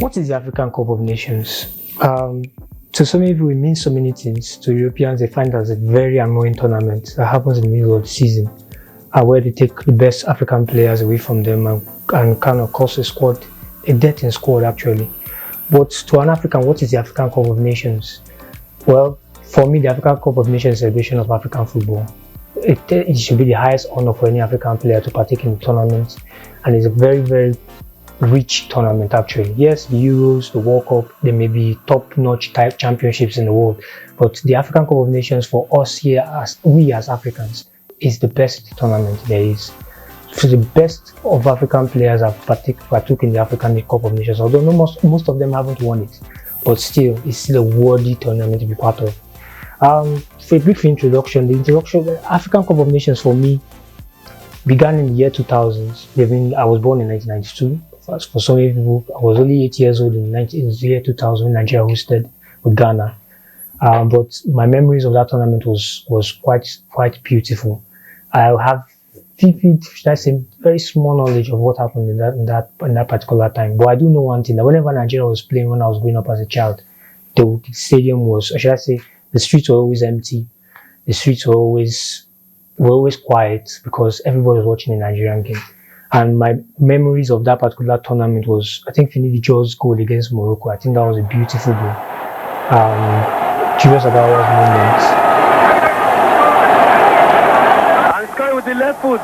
What is the African Cup of Nations? To so many people, it means so many things. To Europeans, they find it as a very annoying tournament that happens in the middle of the season, where they take the best African players away from them and kind of cause a death in squad actually. But to an African, what is the African Cup of Nations? Well, for me, the African Cup of Nations is a celebration of African football. It should be the highest honor for any African player to partake in the tournament, and it's a very, very rich tournament actually. Yes, the Euros, the World Cup, there may be top-notch type championships in the world, but the African Cup of Nations for us here, as Africans, is the best tournament there is. So the best of African players have partook in the African Cup of Nations, although most of them haven't won it, but still, it's still a worthy tournament to be part of. For a brief introduction, the African Cup of Nations for me began in the year 2000. I was born in 1992. For so many people, I was only 8 years old in the year 2000 when Nigeria hosted with Ghana. But my memories of that tournament was quite beautiful. I have vivid, should I say, very small knowledge of what happened in that particular time. But I do know one thing, that whenever Nigeria was playing when I was growing up as a child, the stadium was, or should I say, the streets were always empty. The streets were always quiet because everybody was watching the Nigerian game. And my memories of that particular tournament was, I think, Finidi George's goal against Morocco. I think that was a beautiful goal. Julius Agawa's moment. And Sky with the left foot.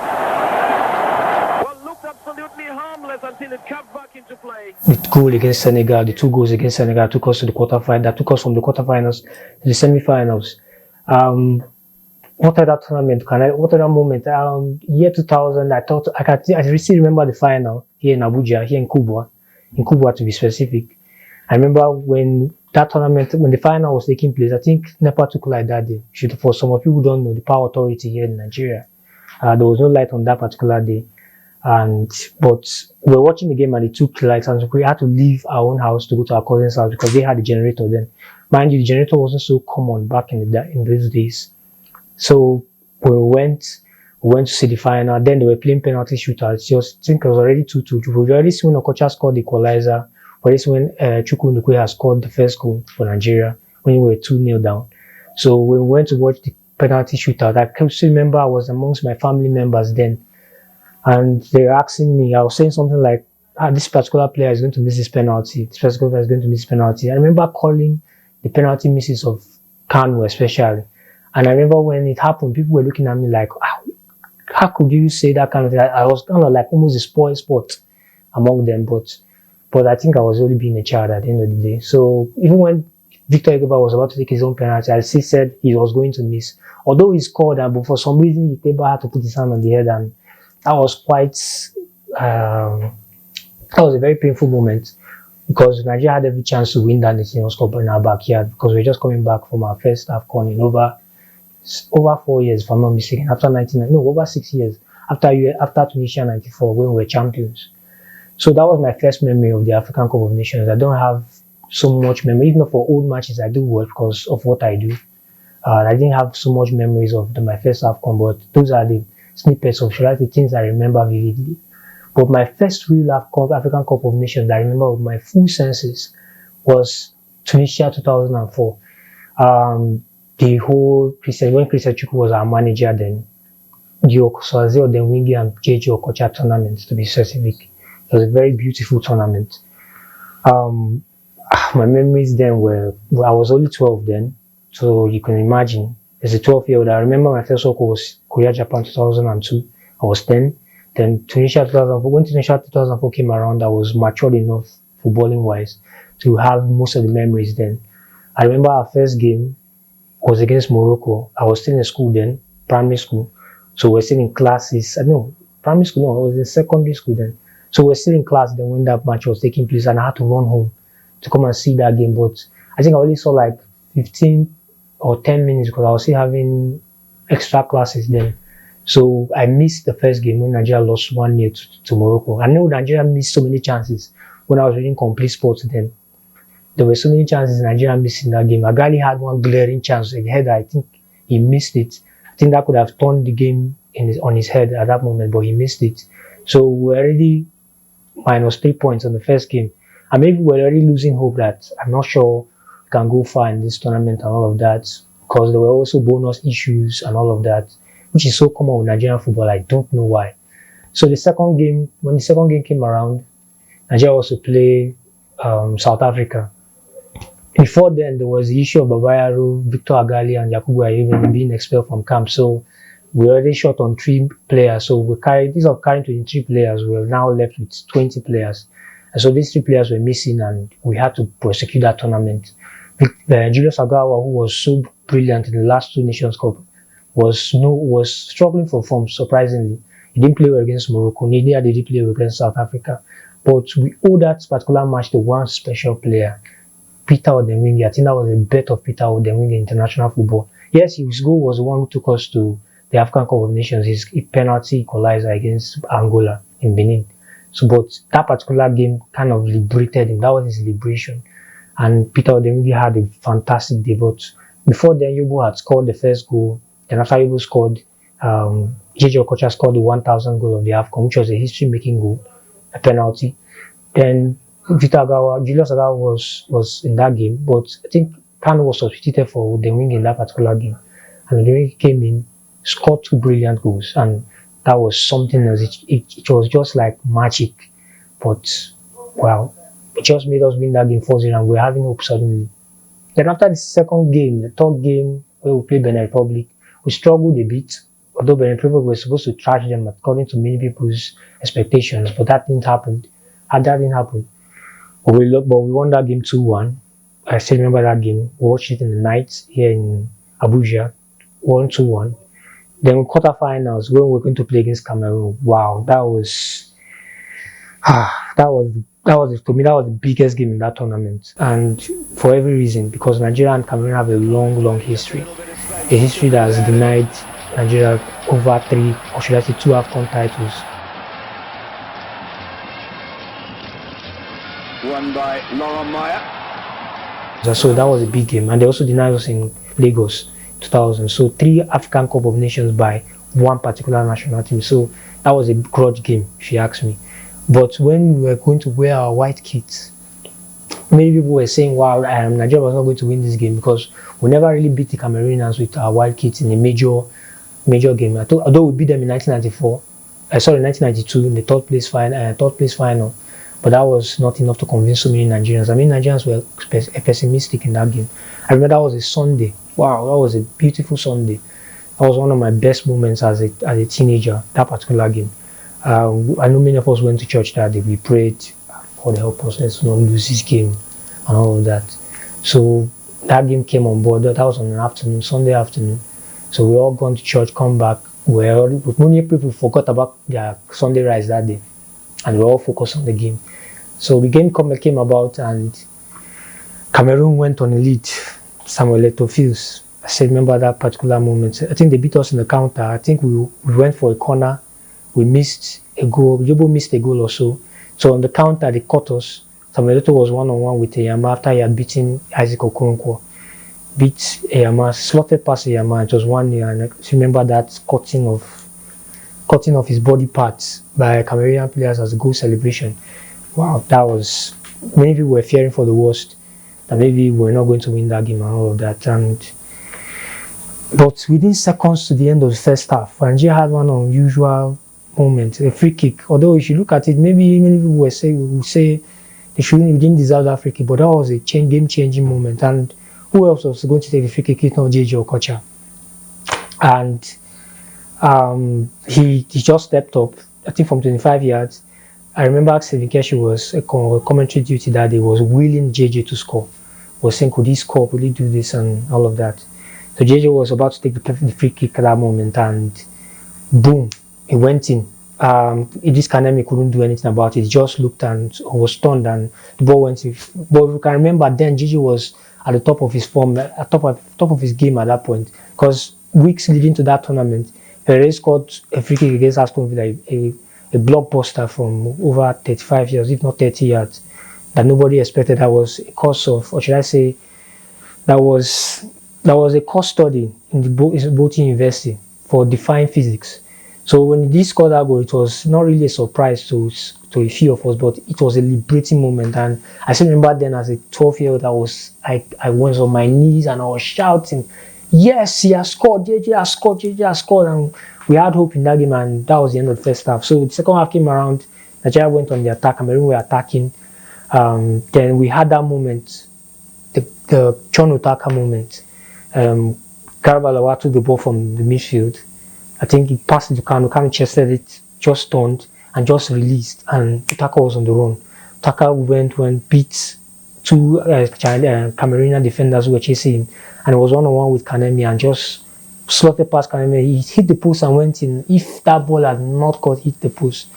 Well, looked absolutely harmless until it cut back into play. The goal against Senegal, the two goals against Senegal took us to the quarterfinals. That took us from the quarterfinals to the semi-finals. What other tournament what other moment? Year 2000, I still remember the final here in Abuja, here in Kubwa to be specific. I remember when the final was taking place, I think NEPA took light that day. For some of you who don't know, the power authority here in Nigeria, there was no light on that particular day. But we were watching the game and they took lights, and we had to leave our own house to go to our cousin's house because they had a generator then. Mind you, the generator wasn't so common back in those days. So we went to see the final. Then they were playing penalty shootouts. I think it was already 2-2. We already seen when Okocha scored the equalizer. We already seen when Chukwu Ndukwe has scored the first goal for Nigeria when we were 2-0 down. So when we went to watch the penalty shootout, I can still remember I was amongst my family members then, and they were asking me. I was saying something like, "This particular player is going to miss this penalty. This particular player is going to miss this penalty." I remember calling the penalty misses of Kanu especially. And I remember when it happened, people were looking at me like, how could you say that kind of thing? I was kind of like almost a spoiled sport among them, but I think I was only being a child at the end of the day. So even when Victor Egeba was about to take his own penalty, I still said he was going to miss. Although he scored, but for some reason, Egeba had to put his hand on the head, and that was that was a very painful moment because Nigeria had every chance to win that Nations Cup in our backyard because we were just coming back from our first AFCON in over 4 years, if I'm not mistaken, over 6 years, after Tunisia 94, when we were champions. So that was my first memory of the African Cup of Nations. I don't have so much memory, even for old matches I do watch because of what I do. I didn't have so much memories of my first AFCON, but those are the snippets of the things I remember vividly. But my first real African Cup of Nations that I remember with my full senses was Tunisia 2004. The whole when Christian Chukwu was our manager then, the Okosaze, then Wingy and JJ Okocha tournament to be specific. It was a very beautiful tournament. My memories then I was only 12 then, so you can imagine, as a 12-year-old, I remember my first World Cup was Korea-Japan 2002. I was 10. Then Tunisia 2004. When Tunisia 2004 came around, I was matured enough, footballing-wise, to have most of the memories then. I remember our first game was against Morocco. I was still in school then, primary school. So we're still in classes. Primary school, I was in secondary school then. So we're still in class then when that match was taking place, and I had to run home to come and see that game. But I think I only saw like 15 or 10 minutes because I was still having extra classes then. So I missed the first game when Nigeria lost 1-0 to Morocco. I know Nigeria missed so many chances when I was reading Complete Sports then. There were so many chances Nigeria missed in that game. Agali had one glaring chance, a header. I think he missed it. I think that could have turned the game on his head at that moment, but he missed it. So we're already -3 points on the first game. And maybe we're already losing hope that I'm not sure we can go far in this tournament and all of that, because there were also bonus issues and all of that, which is so common with Nigerian football. I don't know why. So the second game, when the second game came around, Nigeria also played South Africa. Before then, there was the issue of Babayaro, Victor Agali, and Yakubu Ayebe being expelled from camp. So we already short on 3 players. So we carried, instead of carrying 23 players, we were now left with 20 players. And so these 3 players were missing, and we had to prosecute that tournament. Julius Agawa, who was so brilliant in the last 2 Nations Cup, was struggling for form, surprisingly. He didn't play well against Morocco, neither did he play well against South Africa. But we owe that particular match to one special player, Peter Odemwingie. I think that was a bet of Peter Odemwingie in international football. Yes, his goal was the one who took us to the AFCON Cup of Nations, his penalty equalizer against Angola in Benin. So, but that particular game kind of liberated him. That was his liberation. And Peter Odemwingie had a fantastic debut. Before then, Yobo had scored the first goal. Then after Yobo scored, JJ Okocha scored the 1,000 goal of the AFCON, which was a history-making goal, a penalty. Then Julius Agawa was in that game, but I think Kanu was substituted for Odemwingie in that particular game. And Odemwingie came in, scored 2 brilliant goals, and that was something else. It was just like magic. But, wow, it just made us win that game 4-0, and we're having hope suddenly. Then after the second game, the third game, where we played Benin Republic, we struggled a bit. Although Benin Republic were supposed to trash them according to many people's expectations, but that didn't happen. That didn't happen. But we won that game 2-1. I still remember that game. We watched it in the night here in Abuja. Won 2-1. Then in quarterfinals, when we were going to play against Cameroon, wow, that was to me, that was the biggest game in that tournament. And for every reason, because Nigeria and Cameroon have a long history. A history that has denied Nigeria over 3, or should I say 2 AFCON titles. Won by Laurent Meyer. So that was a big game. And they also denied us in Lagos 2000. So 3 African Cup of Nations by one particular national team. So that was a grudge game, if you ask me. But when we were going to wear our white kits, many people were saying, wow, Nigeria was not going to win this game, because we never really beat the Cameroonians with our white kits in a major game. Although we beat them in 1992 in the third place final, but that was not enough to convince so many Nigerians. I mean, Nigerians were pessimistic in that game. I remember that was a Sunday. Wow, that was a beautiful Sunday. That was one of my best moments as a teenager, that particular game. I know many of us went to church that day. We prayed for the help us, let's not lose this game and all of that. So that game came on board. That was on an afternoon, Sunday afternoon. So we all gone to church, come back. But many people forgot about their Sunday rise that day, and we all focused on the game. So the game came about, and Cameroon went on a lead. Samuel Eto'o Fields. I still remember that particular moment. I think they beat us in the counter. I think we went for a corner. We missed a goal. Yobo missed a goal or so. So on the counter, they caught us. Samuel Eto'o was one-on-one with Eyama after he had beaten Isaac Okoronkwo. Beat Eyama, slotted past Eyama. It was 1-0, and I remember that cutting of his body parts by Cameroonian players as a goal celebration. Wow, that was, many people were fearing for the worst, that maybe we're not going to win that game and all of that. But within seconds to the end of the first half, Nigeria had one unusual moment, a free kick. Although if you look at it, maybe many people will say they didn't deserve that free kick, but that was a game-changing moment. And who else was going to take the free kick if not JJ Okocha? And he just stepped up, I think from 25 yards. I remember Stephen Keshi was a commentary duty that day, was willing JJ to score. Was saying, could he score, could he do this and all of that. So JJ was about to take the free kick at that moment, and boom, it went in. Idris Kanemi couldn't do anything about it. He just looked and was stunned, and the ball went in. But you can remember then JJ was at the top of his form, at top of his game at that point, because weeks leading to that tournament, he already scored a free kick against Aston Villa, a blockbuster from over 35 yards, if not 30 yards, that nobody expected. That was a course of, or should I say, that was a course study in the Bolton University for defying physics. So when he scored that goal, it was not really a surprise to a few of us, but it was a liberating moment. And I still remember then as a 12-year-old, I was on my knees and I was shouting, "Yes, he has scored! JJ has scored! JJ has scored!" And we had hope in that game, and that was the end of the first half. So the second half came around, Nigeria went on the attack, Cameroon were attacking. Then we had that moment, the John Otaka moment. Garba took the ball from the midfield. I think he passed it to Kanu. Kanu chested it, just turned and just released, and Otaka was on the run. Otaka went beat two Cameroonian defenders who were chasing him, and it was one-on-one with Kanemi and just slotted past Kanemi. He hit the post and went in. If that ball had not hit the post,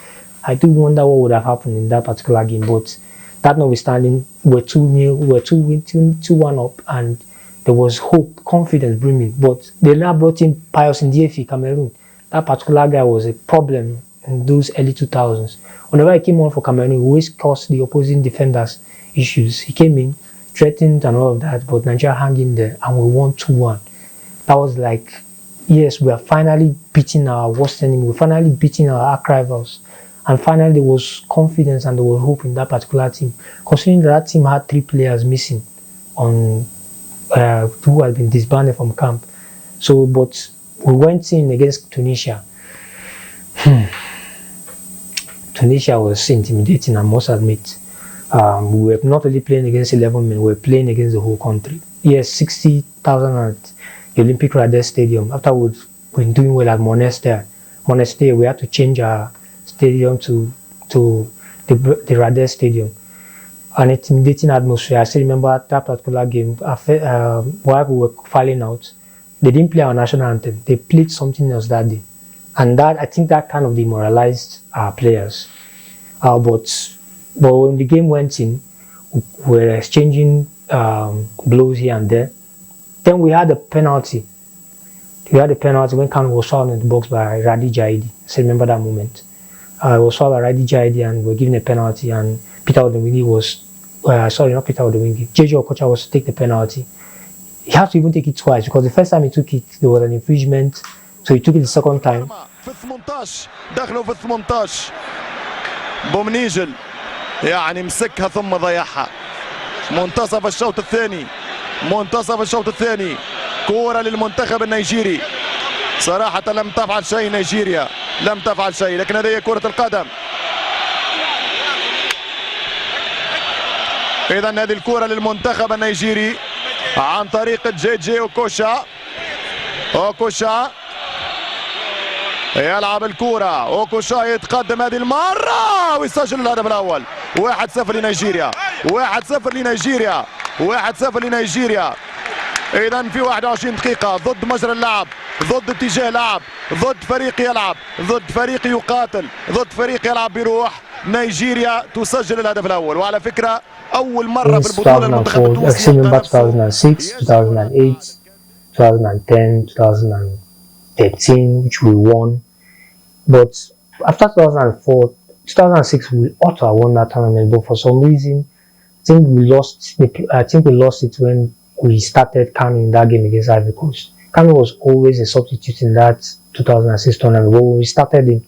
I do wonder what would have happened in that particular game. But that notwithstanding, we're 2-1 up, and there was hope, confidence brimming. But they now brought in Pius in DFE, Cameroon. That particular guy was a problem in those early 2000s. Whenever he came on for Cameroon, he always caused the opposing defenders issues. He came in, threatened and all of that, but Nigeria hung in there and we won 2-1. That was like, yes, we are finally beating our worst enemy. We're finally beating our arch rivals. And finally, there was confidence and there was hope in that particular team. Considering that team had 3 players missing on who had been disbanded from camp. So, but we went in against Tunisia. Tunisia was intimidating, I must admit. We were not only playing against 11 men, we were playing against the whole country. Yes, 60,000 at the Olympic Radek Stadium. After we'd been doing well at Monastir, we had to change our stadium to the Radek Stadium. An intimidating atmosphere. I still remember that particular game. While we were filing out, they didn't play our national anthem. They played something else that day. And that, I think that kind of demoralized our players. But when the game went in, we were exchanging blows here and there. Then we had a penalty. We had a penalty when Kanu was fouled in the box by Radi Jaidi. I still remember that moment. It was fouled by Radi Jaidi and we were given a penalty, and Peter Odemwingie was, not Peter Odemwingie, JJ Okocha was to take the penalty. He had to even take it twice because the first time he took it, there was an infringement, so he took it the second time. في 18 دخلوا في 18 بومنيجل يعني مسكها ثم ضيعها. منتصف الشوط الثاني كورة للمنتخب النيجيري. صراحة لم تفعل شيء نيجيريا، لم تفعل شيء، لكن هذه كرة القدم. إذا هذه الكرة للمنتخب النيجيري عن طريق جي أوكوشا. يلعب الكرة، أوكوشا يتقدم هذه المرة ويسجل الهدف الأول. 1-0 لنيجيريا، 1-0 لنيجيريا. إذا في 21 دقيقة ضد مجرى اللعب، ضد اتجاه لعب، ضد فريق يلعب، ضد فريق يقاتل، ضد فريق يلعب بروح. نيجيريا تسجل الهدف الأول. وعلى فكرة أول مرة في البطولة المنتخب التونسي 2006, 2008, 2010, 2013, which we won. But after 2004, 2006, we ought to have won that tournament. But for some reason, I think we lost it when we started Kanu in that game against Ivory Coast. Kanu was always a substitute in that 2006 tournament. But when we started it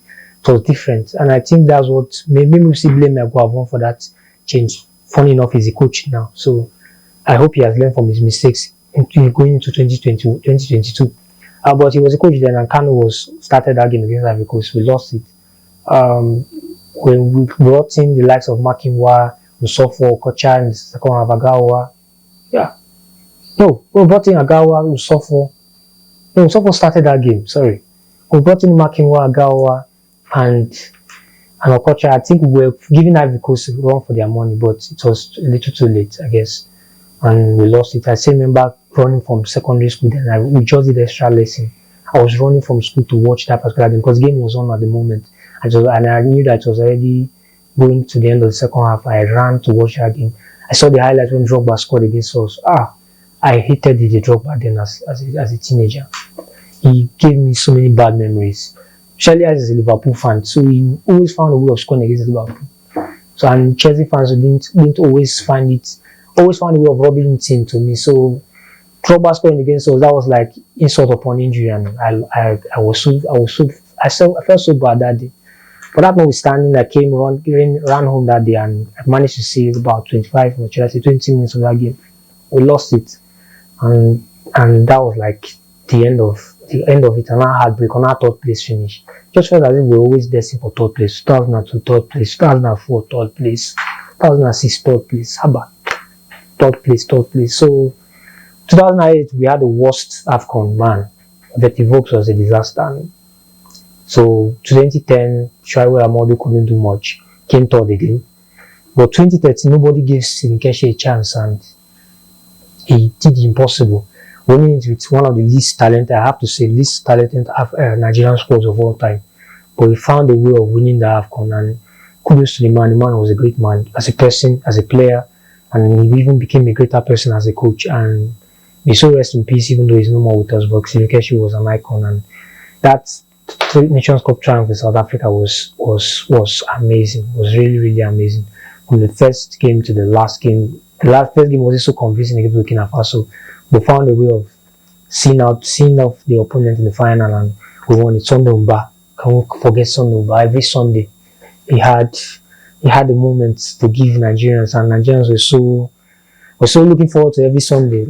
was different. And I think that's what made me see blame Aguavon for that change. Funny enough, he's a coach now. So I hope he has learned from his mistakes going into 2022. But he was a coach then, and Kanu started that game against Ivory Coast. We lost it. When we brought in the likes of Makinwa, Usofo, Kocha, and second half Agawa. Yeah. No, we brought in Agawa, Usofo. No, Usofo started that game, sorry. We brought in Makinwa, Agawa, and Okocha. I think we were giving Ivory Coast a run for their money, but it was a little too late, I guess. And we lost it. I still remember running from secondary school then. We just did extra lesson. I was running from school to watch that particular game because the game was on at the moment. And I knew that it was already going to the end of the second half. I ran to watch that game. I saw the highlights when Drogba scored against us. I hated the Drogba then as a teenager. He gave me so many bad memories. Especially as a Liverpool fan. So he always found a way of scoring against Liverpool. So, and Chelsea fans didn't always found a way of rubbing it into me. So Drogba scoring against us, that was like insult upon injury, and I I felt so bad that day. But that notwithstanding, I ran home that day and I managed to see about 25 or should I say 20 minutes of that game. We lost it, and that was like the end of it. And our heartbreak on our third place finish. Just felt as if we were always destined for third place. 2002 third place, 2004 third place, 2006 third place. How about third place? So 2008 we had the worst AFCON, man. The Vokes was a disaster. And so 2010, Shaiwo Amadu couldn't do much, came third again. But 2013, nobody gave Sinikeshi a chance and he did the impossible. Winning it with one of the least talented, I have to say, least talented Nigerian squads of all time. But he found a way of winning the AFCON, and kudos to the man. The man was a great man as a person, as a player, and he even became a greater person as a coach. And may so rest in peace, even though he's no more with us. But Sinikeshi was an icon, and that Nations Cup triumph in South Africa was amazing. It was really, really amazing. From the first game to the last game, first game was so convincing against Burkina Faso. We found a way of seeing off the opponent in the final, and we won it. Sunday Mba, can't forget Sunday Mba. Every Sunday, he had the moments to give Nigerians, and Nigerians were so looking forward to every Sunday,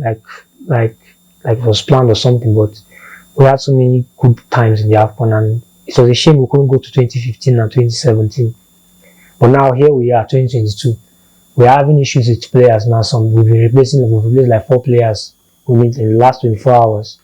like it was planned or something. But we had so many good times in the AFCON, and it was a shame we couldn't go to 2015 and 2017. But now here we are, 2022. We are having issues with players now. We've replaced like 4 players in the last 24 hours.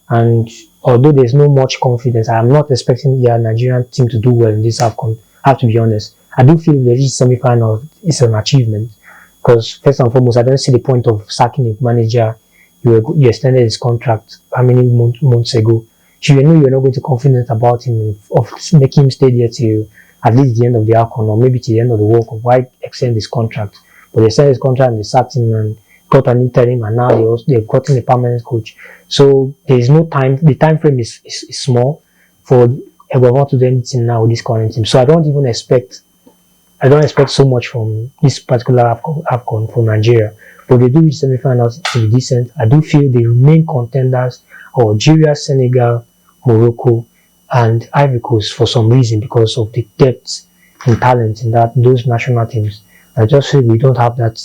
And although there's no much confidence, I am not expecting the Nigerian team to do well in this AFCON. I have to be honest. I do feel the reach semi-final is an achievement, because first and foremost, I don't see the point of sacking a manager. You extended his contract how many months ago? So you know you're not going to be confident about him of making him stay there till at least the end of the AFCON, or maybe till the end of the World Cup. Why extend his contract? But they extended his contract and they sacked him and got an interim, and now they've gotten a permanent coach. So there is no time. The time frame is small for everyone to do anything now with this current team. So I don't expect so much from this particular AFCON from Nigeria. But they do reach semi-finals to be decent. I do feel they remain contenders: Algeria, Senegal, Morocco, and Ivory Coast for some reason, because of the depth and talent in those national teams. I just feel we don't have that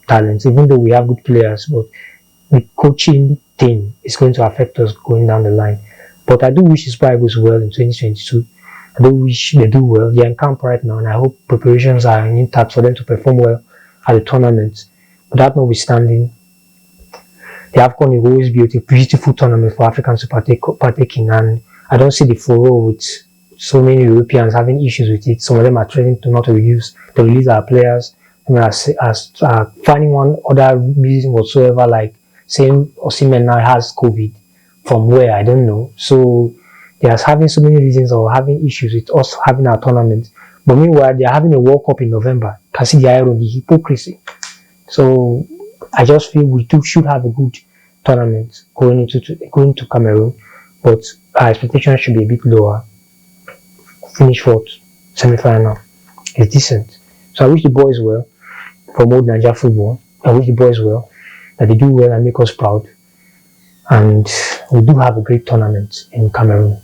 talent, even though we have good players. But the coaching thing is going to affect us going down the line. But I do wish Super goes well in 2022. I do wish they do well. They're in camp right now, and I hope preparations are intact for them to perform well at the tournament. But that notwithstanding, the AFCON will always be a beautiful tournament for Africans to partake in, and I don't see the furore with so many Europeans having issues with it. Some of them are threatening to not release our players. I mean, as finding one other reason whatsoever, like saying Osimhen now has COVID. From where, I don't know. So they are having so many reasons or having issues with us having our tournament. But meanwhile, they are having a World Cup in November. You can see the irony, the hypocrisy. So I just feel we should have a good tournament going to Cameroon, but our expectations should be a bit lower. Finish 4th, semi-final. It's decent. So I wish the boys well from oldnaijafootball. I wish the boys well, that they do well and make us proud. And we do have a great tournament in Cameroon.